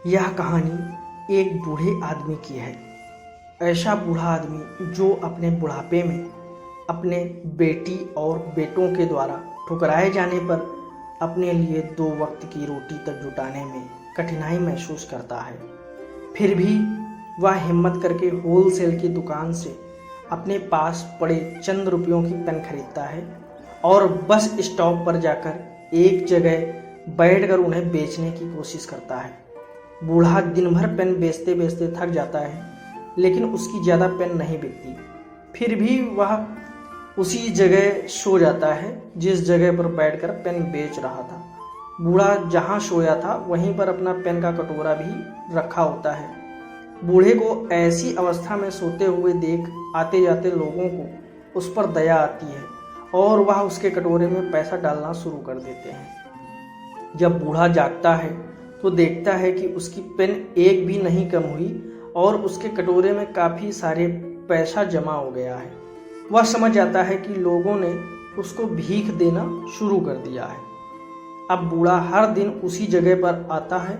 यह कहानी एक बूढ़े आदमी की है। ऐसा बूढ़ा आदमी जो अपने बुढ़ापे में अपने बेटी और बेटों के द्वारा ठुकराए जाने पर अपने लिए 2 वक्त की रोटी तक जुटाने में कठिनाई महसूस करता है। फिर भी वह हिम्मत करके होलसेल की दुकान से अपने पास पड़े चंद रुपयों की पेन खरीदता है और बस स्टॉप पर जाकर एक जगह बैठकर उन्हें बेचने की कोशिश करता है। बूढ़ा दिन भर पेन बेचते बेचते थक जाता है, लेकिन उसकी ज़्यादा पेन नहीं बिकती। फिर भी वह उसी जगह सो जाता है जिस जगह पर बैठकर पेन बेच रहा था। बूढ़ा जहाँ सोया था वहीं पर अपना पेन का कटोरा भी रखा होता है। बूढ़े को ऐसी अवस्था में सोते हुए देख आते जाते लोगों को उस पर दया आती है और वह उसके कटोरे में पैसा डालना शुरू कर देते हैं। जब बूढ़ा जागता है तो देखता है कि उसकी पेन एक भी नहीं कम हुई और उसके कटोरे में काफ़ी सारे पैसा जमा हो गया है। वह समझ जाता है कि लोगों ने उसको भीख देना शुरू कर दिया है। अब बूढ़ा हर दिन उसी जगह पर आता है,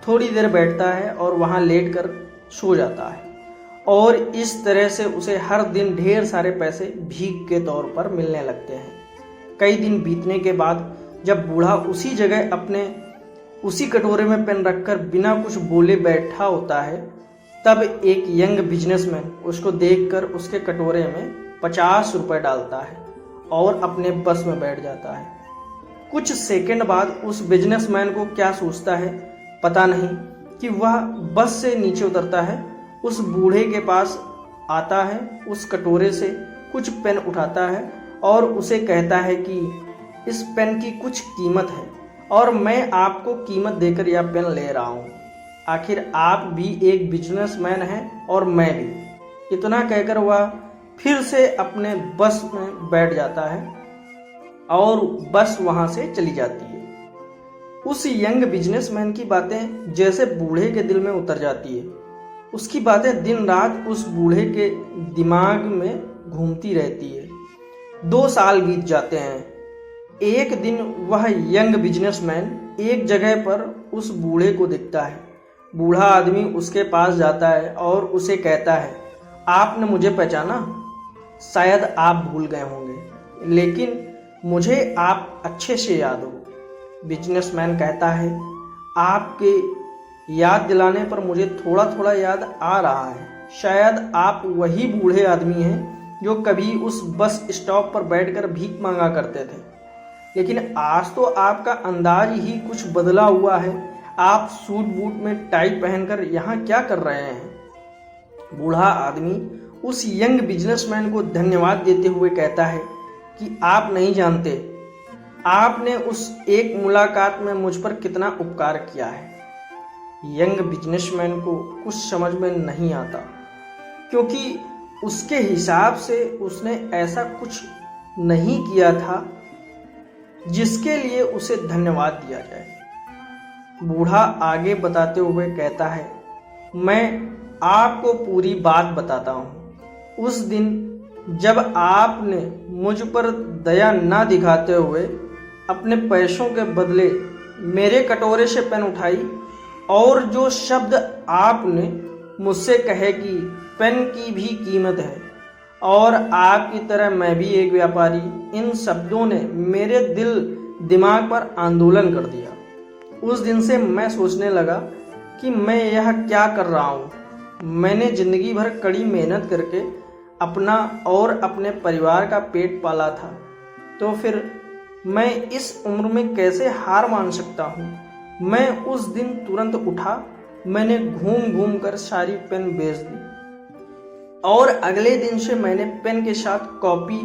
थोड़ी देर बैठता है और वहाँ लेटकर सो जाता है और इस तरह से उसे हर दिन ढेर सारे पैसे भीख के तौर पर मिलने लगते हैं। कई दिन बीतने के बाद जब बूढ़ा उसी जगह अपने उसी कटोरे में पेन रखकर बिना कुछ बोले बैठा होता है, तब एक यंग बिजनेसमैन उसको देखकर उसके कटोरे में 50 रुपए डालता है और अपने बस में बैठ जाता है। कुछ सेकंड बाद उस बिजनेसमैन को क्या सोचता है पता नहीं कि वह बस से नीचे उतरता है, उस बूढ़े के पास आता है, उस कटोरे से कुछ पेन उठाता है और उसे कहता है कि इस पेन की कुछ कीमत है और मैं आपको कीमत देकर यह पेन ले रहा हूँ। आखिर आप भी एक बिजनेसमैन हैं और मैं भी। इतना कहकर वह फिर से अपने बस में बैठ जाता है और बस वहाँ से चली जाती है। उस यंग बिजनेसमैन की बातें जैसे बूढ़े के दिल में उतर जाती है। उसकी बातें दिन रात उस बूढ़े के दिमाग में घूमती रहती है। 2 साल बीत जाते हैं। एक दिन वह यंग बिजनेसमैन एक जगह पर उस बूढ़े को दिखता है। बूढ़ा आदमी उसके पास जाता है और उसे कहता है, आपने मुझे पहचाना? शायद आप भूल गए होंगे, लेकिन मुझे आप अच्छे से याद हो। बिजनेसमैन कहता है, आपके याद दिलाने पर मुझे थोड़ा थोड़ा याद आ रहा है। शायद आप वही बूढ़े आदमी हैं जो कभी उस बस स्टॉप पर बैठकर भीख मांगा करते थे, लेकिन आज तो आपका अंदाज ही कुछ बदला हुआ है। आप सूट बूट में टाई पहनकर यहाँ क्या कर रहे हैं? बूढ़ा आदमी उस यंग बिजनेसमैन को धन्यवाद देते हुए कहता है कि आप नहीं जानते, आपने उस एक मुलाकात में मुझ पर कितना उपकार किया है। यंग बिजनेसमैन को कुछ समझ में नहीं आता, क्योंकि उसके हिसाब से उसने ऐसा कुछ नहीं किया था जिसके लिए उसे धन्यवाद दिया जाए। बूढ़ा आगे बताते हुए कहता है, मैं आपको पूरी बात बताता हूँ। उस दिन जब आपने मुझ पर दया ना दिखाते हुए अपने पैसों के बदले मेरे कटोरे से पेन उठाई और जो शब्द आपने मुझसे कहे कि पेन की भी कीमत है और आपकी तरह मैं भी एक व्यापारी, इन शब्दों ने मेरे दिल दिमाग पर आंदोलन कर दिया। उस दिन से मैं सोचने लगा कि मैं यह क्या कर रहा हूँ। मैंने जिंदगी भर कड़ी मेहनत करके अपना और अपने परिवार का पेट पाला था, तो फिर मैं इस उम्र में कैसे हार मान सकता हूँ। मैं उस दिन तुरंत उठा, मैंने घूम घूम कर सारी पेन बेच दी और अगले दिन से मैंने पेन के साथ कॉपी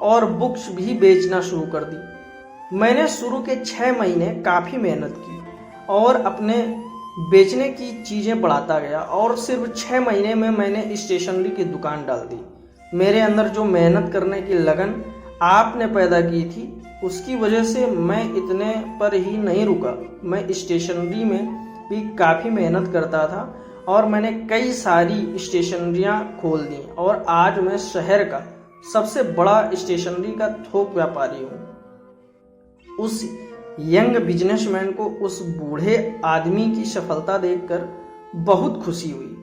और बुक्स भी बेचना शुरू कर दी। मैंने शुरू के 6 महीने काफ़ी मेहनत की और अपने बेचने की चीज़ें बढ़ाता गया और सिर्फ 6 महीने में मैंने स्टेशनरी की दुकान डाल दी। मेरे अंदर जो मेहनत करने की लगन आपने पैदा की थी, उसकी वजह से मैं इतने पर ही नहीं रुका। मैं स्टेशनरी में भी काफ़ी मेहनत करता था और मैंने कई सारी स्टेशनरियाँ खोल दी और आज मैं शहर का सबसे बड़ा स्टेशनरी का थोक व्यापारी हूँ। उस यंग बिजनेसमैन को उस बूढ़े आदमी की सफलता देखकर बहुत खुशी हुई।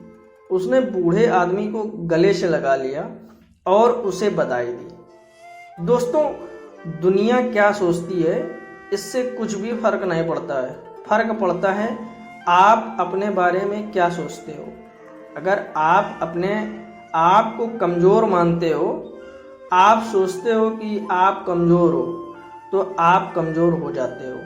उसने बूढ़े आदमी को गले से लगा लिया और उसे बधाई दी। दोस्तों, दुनिया क्या सोचती है इससे कुछ भी फर्क नहीं पड़ता है। फर्क पड़ता है आप अपने बारे में क्या सोचते हो। अगर आप अपने आप को कमज़ोर मानते हो, आप सोचते हो कि आप कमज़ोर हो, तो आप कमज़ोर हो जाते हो।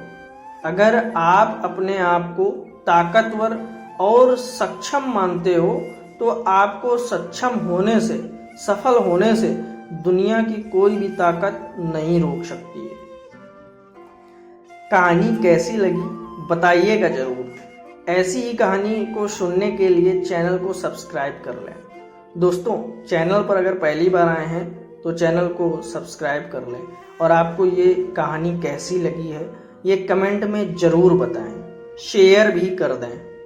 अगर आप अपने आप को ताकतवर और सक्षम मानते हो, तो आपको सक्षम होने से, सफल होने से दुनिया की कोई भी ताकत नहीं रोक सकती है। कहानी कैसी लगी बताइएगा ज़रूर। ऐसी ही कहानी को सुनने के लिए चैनल को सब्सक्राइब कर लें। दोस्तों, चैनल पर अगर पहली बार आए हैं तो चैनल को सब्सक्राइब कर लें और आपको ये कहानी कैसी लगी है ये कमेंट में ज़रूर बताएं, शेयर भी कर दें।